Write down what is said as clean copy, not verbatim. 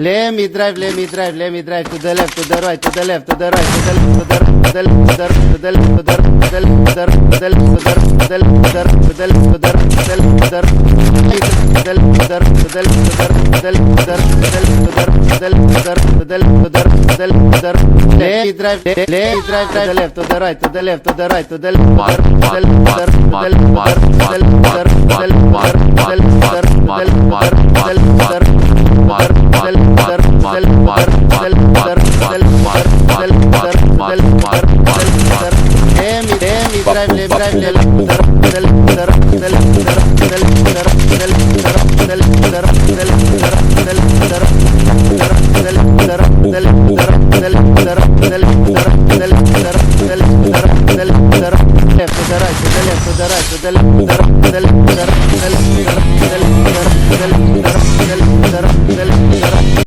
Let me drive to the left, to the right, to the left, to the right, to the left, to the left, to the left, to the left, to the left, to the left, to the right, to the left, to the right, to the